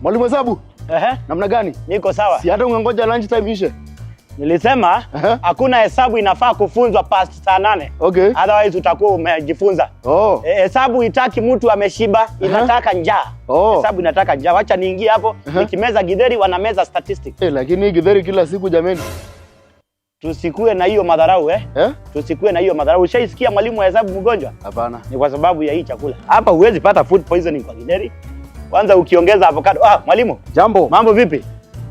Mwalimu hesabu. Namna gani? Niko sawa. Si hata unangoja lunch time ishe. Nilisema hakuna hesabu inafaa kufunzwa past saa 8. Okay. Otherwise utakuwa umejifunza. Hesabu itaki mtu ameshiba, inataka njaa. Hesabu inataka njaa. Acha niingie hapo, nikimeza githeri wanameza statistics. Lakini githeri kila siku jameni. Tusikue na hiyo madharau Tusikue na hiyo madharau. Ushaisikia mwalimu wa hesabu mgonjwa? Hapana. Ni kwa sababu ya hii chakula. Hapa huwezi pata food poisoning kwa githeri. Kwanza ukiongeza avocado. Mwalimu. Jambo. Mambo vipi?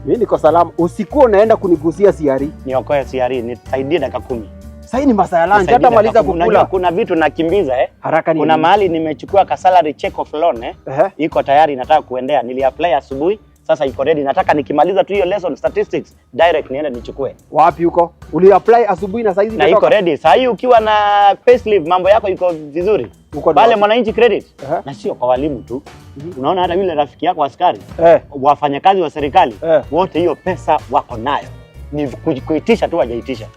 Mimi niko salama. Usikuwa unaenda kunigusia CRE. Niokoe CRE, nisaidie dakika 10. Sasa ni masaa ya lunch, hata maliza kukula. Unajua kuna vitu nakimbiza Haraka ni. Kuna mahali nimechukua ka salary check of loan iko tayari nataka kuendea. Niliapply asubuhi, sasa iko ready. Nataka nikimaliza tu hiyo lesson statistics direct niende nichukue. Wapi huko? Uliapply asubuhi na saizi na iko ready. Sasa hii ukiwa na payslip mambo yako iko vizuri. Pale Mwananchi Credit. Na sio kwa walimu tu. Unaona hata yule rafiki yako askari, wafanyakazi wa serikali, wote hiyo pesa wako nayo. Ni kuitisha tu hajaitisha.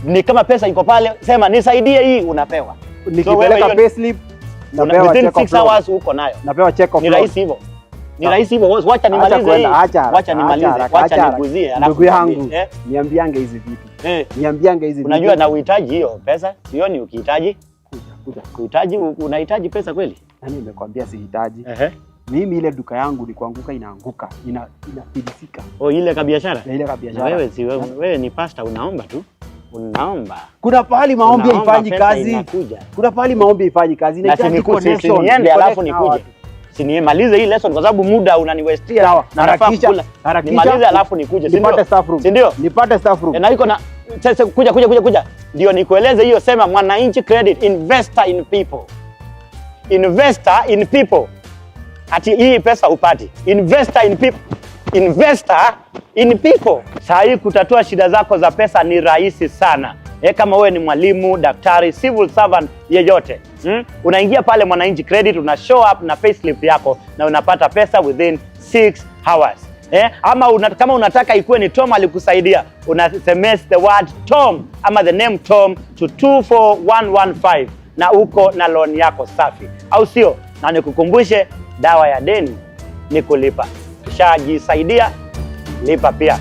Ni kama pesa iko pale, sema nisaidie hii unapewa. Nikipeleka payslip napewa within check 6 hours uko nayo. Napewa check of. Ni rahisi hivyo. Ni rahisi hivyo. Wacha nimalize hii. Wacha nimalize. Wacha niguzie. Ndugu yangu, niambiange hizi vitu. Niambiange hizi vitu. Unajua na uhitaji hiyo pesa? Sioni ukihitaji. Kuhitaji unahitaji pesa kweli? Nani nimekwambia sihitaji? Mimi ile duka yangu ni kuanguka inaanguka. Inafilisika. Ile kabiashara? Ile kabiashara. Wewe ni pastor unaomba tu. Unaomba. Kuna pahali maombi haifanyi kazi. Kuna pahali maombi haifanyi kazi. Inahitaji connection. Niende alafu nikuje. Sinimalize hii lesson kwa sababu muda unaniwestia. Harakisha. Nimalize alafu nikuje. Nipate staff room. Si ndio? Nipate staff room. Na iko na sasa kuja. Ndio nikueleze hiyo, sema Mwananchi Credit, investor in people. Investor in people. Ati hii pesa upati. Investor in people. Investor in people. Saa hii kutatua shida zako za pesa ni rahisi sana. Kama wewe ni mwalimu, daktari, civil servant yeyote. Unaingia pale Mwananchi Credit, una show up na payslip yako na unapata pesa within 6 hours. Ama kama unataka ikuwe ni Tom alikusaidia, una SMS the word Tom ama the name Tom to 24115 na uko na loan yako safi. Au sio? Na nikukumbushe, dawa ya deni ni kulipa. Ukishajisaidia lipa pia.